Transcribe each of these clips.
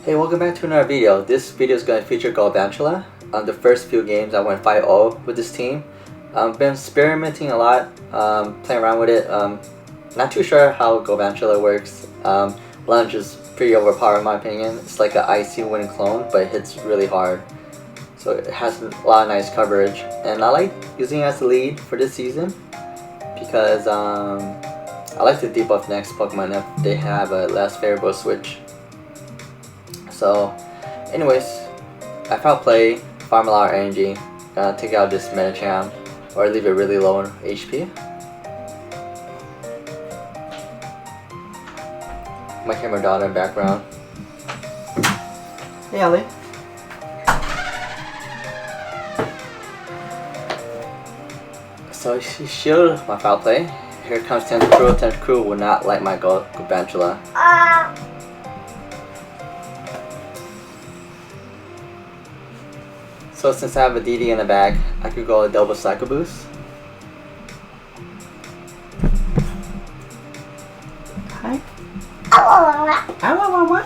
Hey, welcome back to another video. This video is going to feature Galvantula. On the first few games I went 5-0 with this team. I've been experimenting a lot, playing around with it. Not too sure how Galvantula works. Lunge is pretty overpowered in my opinion. It's like an icy wind clone, but it hits really hard. So it has a lot of nice coverage. And I like using it as the lead for this season because I like to debuff next Pokemon if they have a less favorable switch. So, anyways, I foul play, farm a lot of energy, take out this Medicham, or leave it really low in HP. My camera daughter in the background. Hey Ellie. So she shielded my foul play. Here comes Tentacruel. Tentacruel will not like my Galvantula. So since I have a DD in the bag, I could go a double Psycho Boost. Hi. What?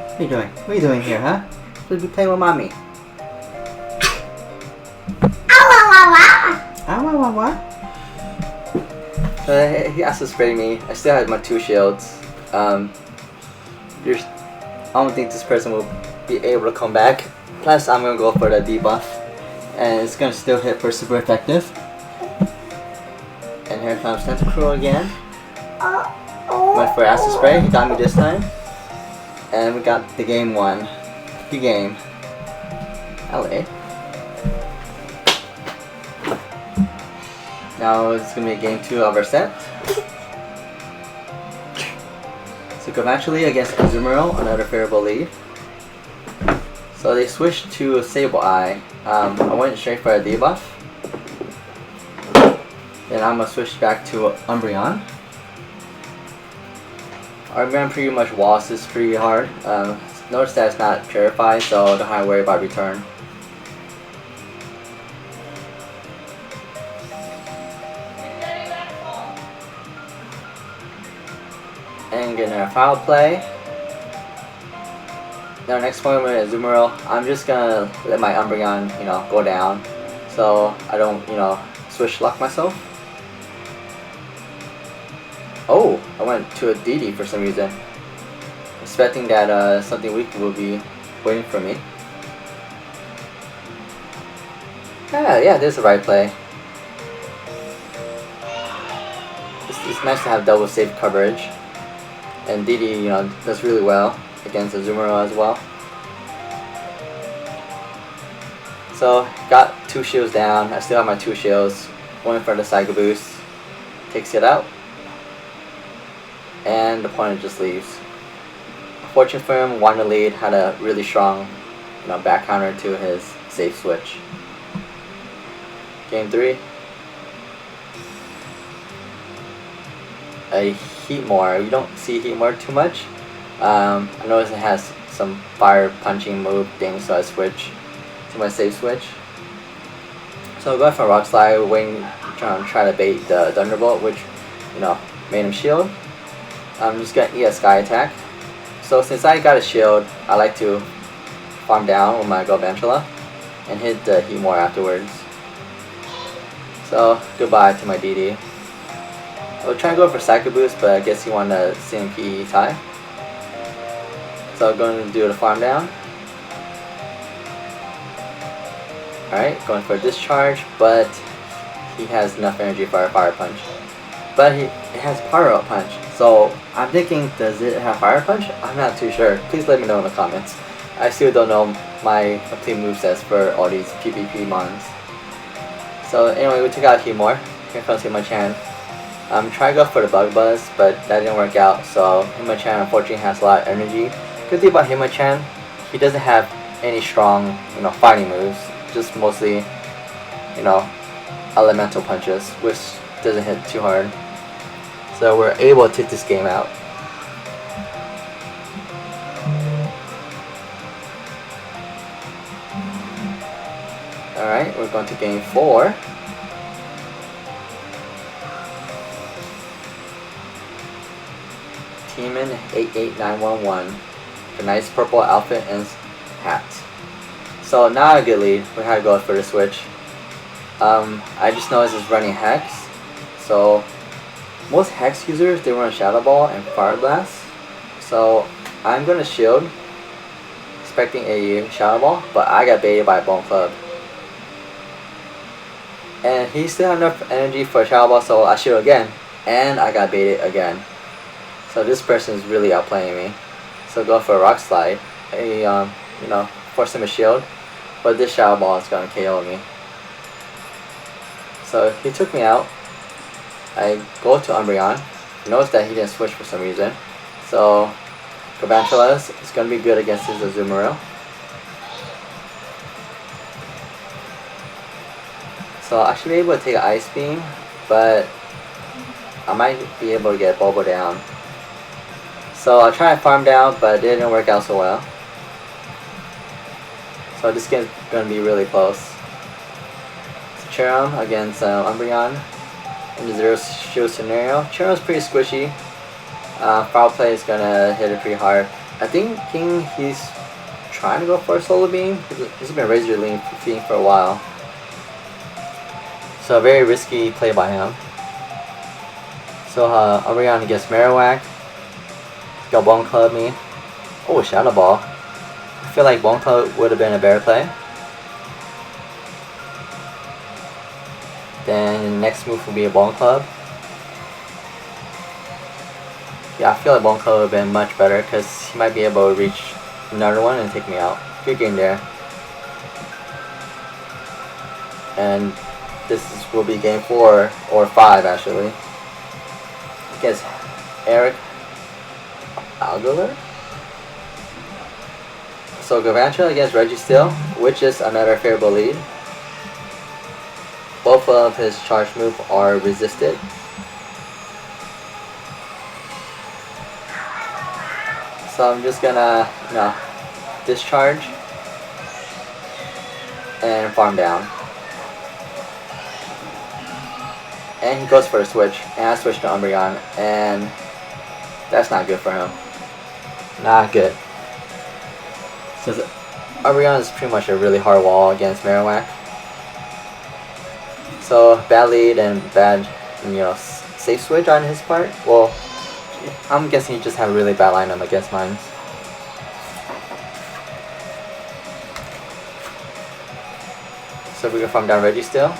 What are you doing? What are you doing here, huh? Supposed to be playing with mommy. So he asked to spray me. I still have my 2 shields. I don't think this person will be able to come back. Plus I'm gonna go for the debuff, and it's gonna still hit for super effective. And here comes Tentacruel again. Went for acid spray. He got me this time, and we got the game won. Good game. LA. Now it's gonna be game 2 of our set. So Galvantula against Orzero, another favorable lead. So they switched to Sable Eye. I went straight for a debuff. Then I'm gonna switch back to Umbreon. Umbreon pretty much walls this pretty hard. Notice that it's not purified, so don't have to worry about return. And getting a foul play. Now next Pokemon is Orzero. I'm just gonna let my Umbreon, go down, so I don't, switch lock myself. Oh, I went to a DD for some reason, expecting that something weak will be waiting for me. Yeah, this is the right play. It's nice to have double safe coverage. And DD, does really well against Orzero as well. So, got 2 shields down. I still have my 2 shields. One for the Psycho Boost. Takes it out. And the opponent just leaves. Fortunate for him, won the lead. Had a really strong, back counter to his safe switch. Game 3. A Heatmore. We don't see Heatmore too much. I noticed it has some fire punching move thing, so I switch to my safe switch. So going for Rock Slide, waiting, try to bait the Thunderbolt, which made him shield. I'm just gonna eat a Sky Attack. So since I got a shield, I like to farm down with my Galvantula and hit the Heatmore afterwards. So goodbye to my DD. I was trying to go for Psycho Boost, but I guess he wanted a CMP tie. So I'm going to do the farm down. Alright, going for a discharge, but he has enough energy for a fire punch. But it has power up punch. So I'm thinking, does it have fire punch? I'm not too sure. Please let me know in the comments. I still don't know my complete movesets for all these PvP mons. So anyway, we took out Heatmore. Here comes Hitmonchan. Trying to go for the Bug Buzz, but that didn't work out, so Hitmonchan unfortunately has a lot of energy. Good thing about Hitmonchan, he doesn't have any strong, fighting moves, just mostly, elemental punches, which doesn't hit too hard. So we're able to take this game out. Alright, we're going to game 4. Teamin 88911. The nice purple outfit and hat. So now I get lead. We had to go for the switch. I just noticed it's running Hex. So most Hex users, they run Shadow Ball and Fire Blast. So I'm gonna shield, expecting a Shadow Ball, but I got baited by a Bone Club. And he still had enough energy for a Shadow Ball, so I shield again, and I got baited again. So this person is really outplaying me. So go for a Rock Slide, force him a shield, but this Shadow Ball is gonna KO me. So he took me out. I go to Umbreon. Notice that he didn't switch for some reason. So Galvantula is gonna be good against his Azumarill. So I should be able to take an Ice Beam, but I might be able to get Bobo down. So I tried to farm down, but it didn't work out so well. So this game's gonna be really close. So Cherum against Umbreon in the Zero Shield scenario. Cherum's pretty squishy. Foul Play is gonna hit it pretty hard. I think he's trying to go for a Solar Beam. He's been Razor Lean for a while. So a very risky play by him. So Umbreon against Marowak. Go Bone Club me. Oh, Shadow Ball. I feel like Bone Club would have been a better play. Then next move will be a Bone Club. Yeah, I feel like Bone Club would have been much better because he might be able to reach another one and take me out. Good game there. And will be game 4 or 5 actually. Against Eric Algoler. So Galvantula against Registeel, which is another favorable lead. Both of his charge moves are resisted. So I'm just gonna discharge and farm down. And he goes for a switch, and I switch to Umbreon, and that's not good for him. Not good. Since Umbreon is pretty much a really hard wall against Marowak. So bad lead and bad, safe switch on his part. Well, I'm guessing he just had a really bad lineup against mine. So we're gonna farm down Registeel.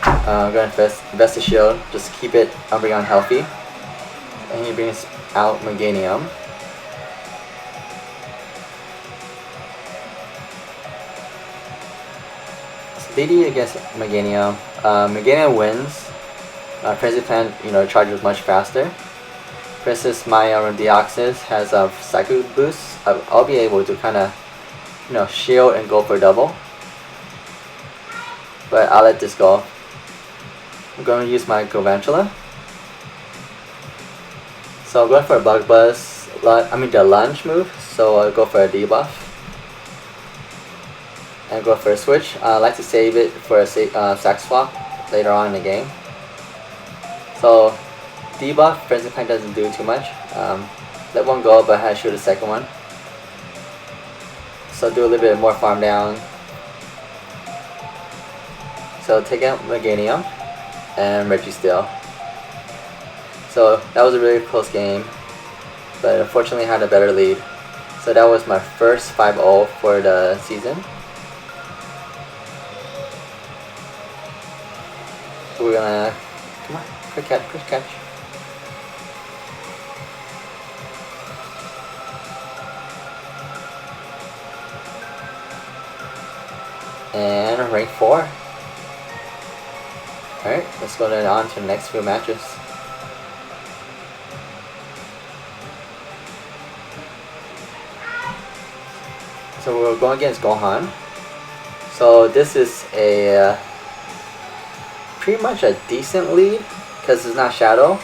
I'm gonna invest the shield, just keep it Umbreon healthy. And he brings out Meganium. So DD against Meganium. Meganium wins. Frenzy Plant, charges much faster. Princess Maya Deoxys has a Psycho Boost. I'll be able to kind of, shield and go for double. But I'll let this go. I'm going to use my Galvantula. So I'm going for a Bug Buzz, the lunge move, so I'll go for a debuff. And go for a switch. I like to save it for a sack swap later on in the game. So debuff, Frenzy Plant doesn't do too much. Let one go, but I had to shoot a second one. So do a little bit more farm down. So take out Meganium and Registeel. So that was a really close game, but unfortunately I had a better lead. So that was my first 5-0 for the season. We're gonna, come on, quick catch. And rank 4. Alright, let's go on to the next few matches. So we're going against Gohan. So this is a pretty much a decent lead because it's not Shadow.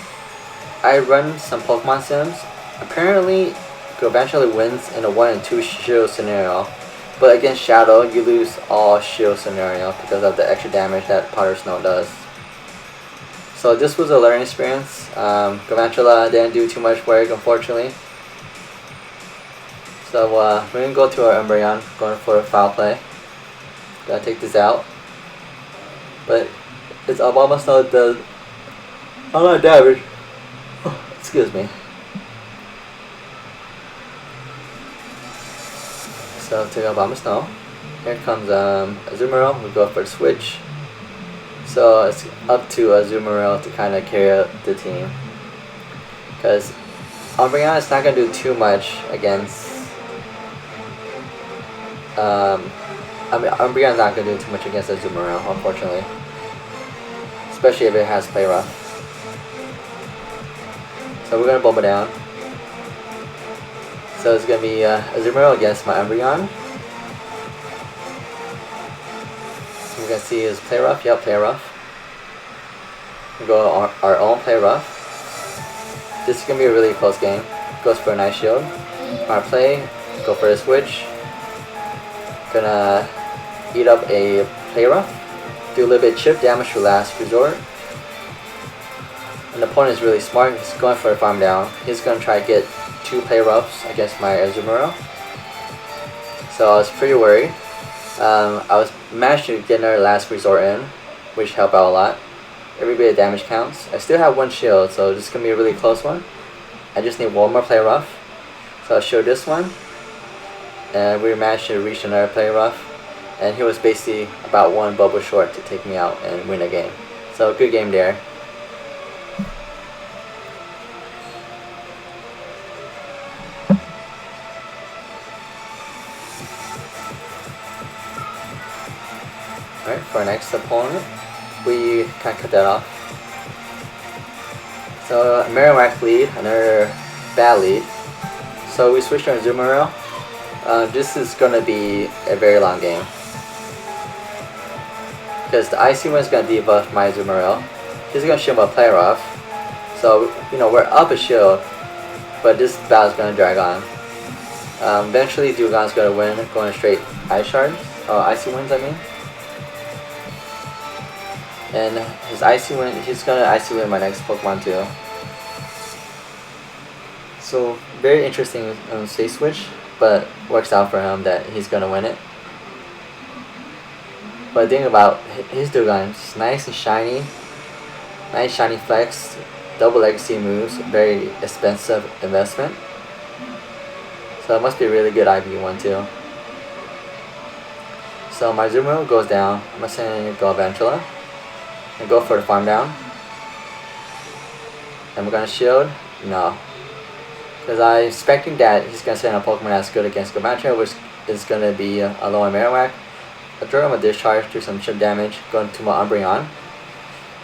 I run some Pokemon Sims. Apparently Galvantula wins in a 1 and 2 shield scenario, but against Shadow you lose all shield scenario because of the extra damage that Powder Snow does. So this was a learning experience. Galvantula didn't do too much work, unfortunately. So we're gonna go to our Umbreon, going for a foul play. Gotta take this out. But it's almost not does a lot of damage. Oh, excuse me. So take out Bomb Snow. Here comes Azumarill. We go for the switch. So it's up to Azumarill to kind of carry out the team. Because Umbreon is not going to do too much against... Umbreon's not going to do too much against Azumarill, unfortunately. Especially if it has Play Rough. So we're going to bump it down. So it's going to be Orzero against my Umbreon. So we're going to see his Play Rough. Yep, Play Rough. We go our own Play Rough. This is going to be a really close game. Goes for a nice shield. Our play, go for a switch. Gonna eat up a Play Rough. Do a little bit of chip damage for last resort. And the opponent is really smart. He's going for a farm down. He's going to try to get 2 Play Roughs against my Azumarill. So I was pretty worried. I managed to get another last resort in, which helped out a lot. Every bit of damage counts. I still have 1 shield, so this is going to be a really close one. I just need 1 more Play Rough. So I'll show this one. And we managed to reach another Play Rough. And he was basically about 1 bubble short to take me out and win the game. So good game there. Alright, for our next opponent, we kind of cut that off. So Marowak lead, another bad lead. So we switched on Azumarill. This is going to be a very long game. Because the Icy Wind is going to debuff my Azumarill. He's going to shield my Play Rough. So, you know, we're up a shield. But this battle is going to drag on. Eventually, Dewgong's going to win, going straight Ice Shards. Icy Winds, I mean. And his Icy Wind, he's going to Icy Wind my next Pokemon too. So, very interesting state switch. But works out for him that he's going to win it. But the thing about his Dewgong, it's nice and shiny. Nice shiny flex. Double legacy moves. Very expensive investment. So it must be a really good IV1 too. So my Azumarill goes down. I'm going to send in Galvantula. And go for the farm down. And we're going to shield? No. Because I'm expecting that he's going to send a Pokemon that's good against Galvantula, which is going to be a low Marowak. I throw him a discharge, do some chip damage, going to my Umbreon.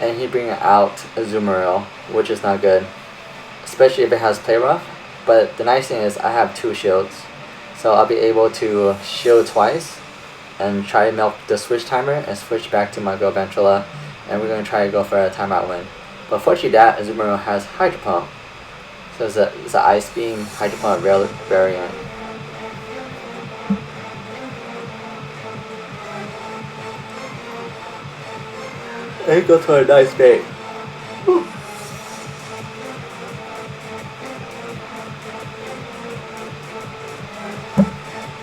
And he brings out Azumarill, which is not good. Especially if it has Play Rough. But the nice thing is I have 2 shields. So I'll be able to shield twice. And try to melt the switch timer and switch back to my Galvantula. And we're going to try to go for a timeout win. But fortunately that Azumarill has Hydro Pump. So it's an Ice Beam Hydro Pump variant. And go to a nice bait. Whew.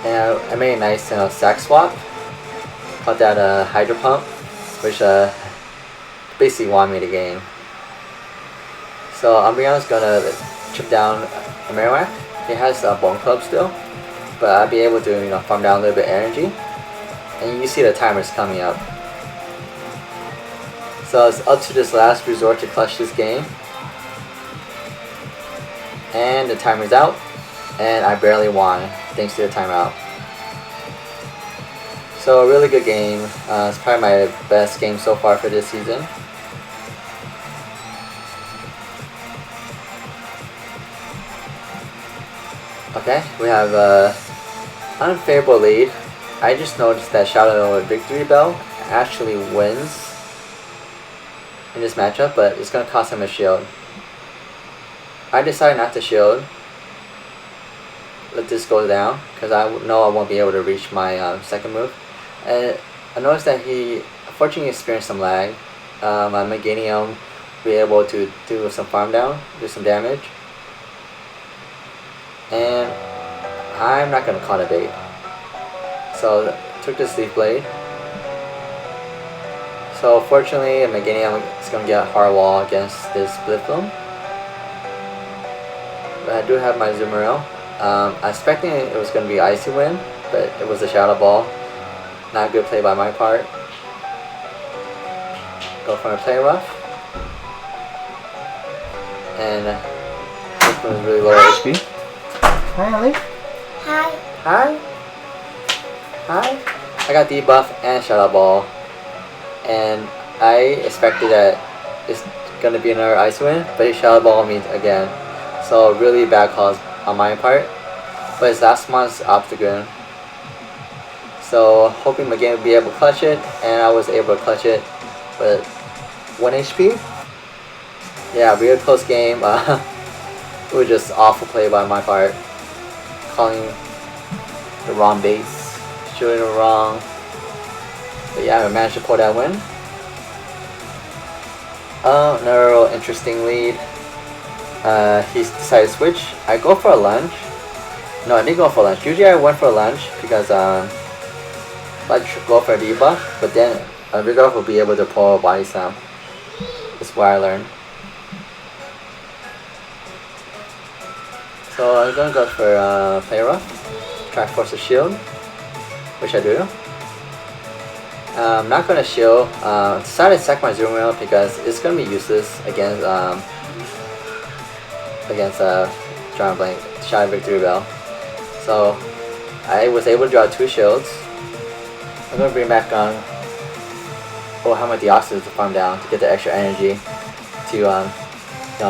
And I made a nice sack swap. Called that a Hydro Pump, which basically won me the game. So Umbreon's gonna chip down a Marowak. He has a Bone Club still, but I'll be able to farm down a little bit of energy. And you see the timer's coming up. So it's up to this last resort to clutch this game. And the timer's out. And I barely won thanks to the timeout. So a really good game. It's probably my best game so far for this season. Okay, we have an unfavorable lead. I just noticed that Shadow Victory Bell actually wins in this matchup, but it's going to cost him a shield. I decided not to shield. Let this go down, because I know I won't be able to reach my second move. And I noticed that he unfortunately experienced some lag. My Meganium be able to do some farm down, do some damage. And I'm not gonna call it bait. So took this Leaf Blade. So fortunately in the beginning I'm just gonna get a hard wall against this Blifloom. But I do have my Zoomeril. I was expecting it was gonna be Icy Wind, but it was a Shadow Ball. Not a good play by my part. Go for a Play Rough. And this one is really low HP. Hi, Ellie. Hi. Hi. Hi. I got debuff and Shadow Ball. And I expected that it's gonna be another Ice Wind, but he Shadow Ball me again. So really bad calls on my part. But his last month's Obstagoon. So hoping my game would be able to clutch it, and I was able to clutch it with 1 HP. Yeah, real close game. It was just awful play by my part. Calling the wrong base, shooting it wrong. But yeah, I managed to pull that win. Another interesting lead. He decided to switch. I go for a lunge. No, I didn't go for a lunge. Usually I went for a lunge because I go for a debuff, but then a Vigor will be able to pull a Body Slam. That's what I learned. So I'm gonna go for Play Rough. Try to force a shield, which I do. I'm not gonna shield. Decided to sack my Zoomeril because it's gonna be useless against Giant Blank Shadow Victory Bell. So I was able to draw 2 shields. I'm gonna bring back on. Oh, how much Deoxys to farm down to get the extra energy to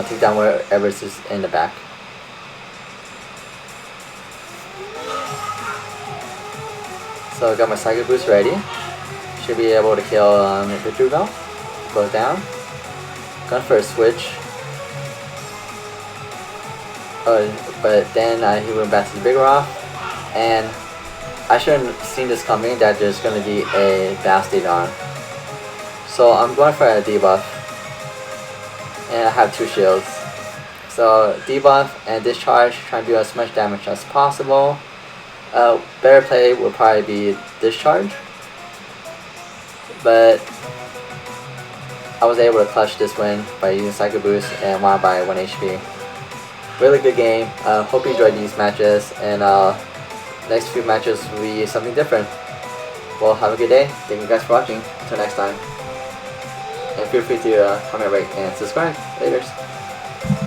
take down whatever is in the back. So I got my Psychic Boost ready. Should be able to kill Victory Bell. Goes down. Going for a switch. But then he went back to the Vigoroth, and I shouldn't have seen this coming that there's going to be a Bastiodon. So I'm going for a debuff, and I have 2 shields. So debuff and discharge, trying to do as much damage as possible. Better play would probably be discharge, but I was able to clutch this win by using Psycho Boost and won by 1 HP. Really good game. Hope you enjoyed these matches, and next few matches will be something different. Well, have a good day. Thank you guys for watching. Until next time. And feel free to comment, rate, and subscribe. Laters.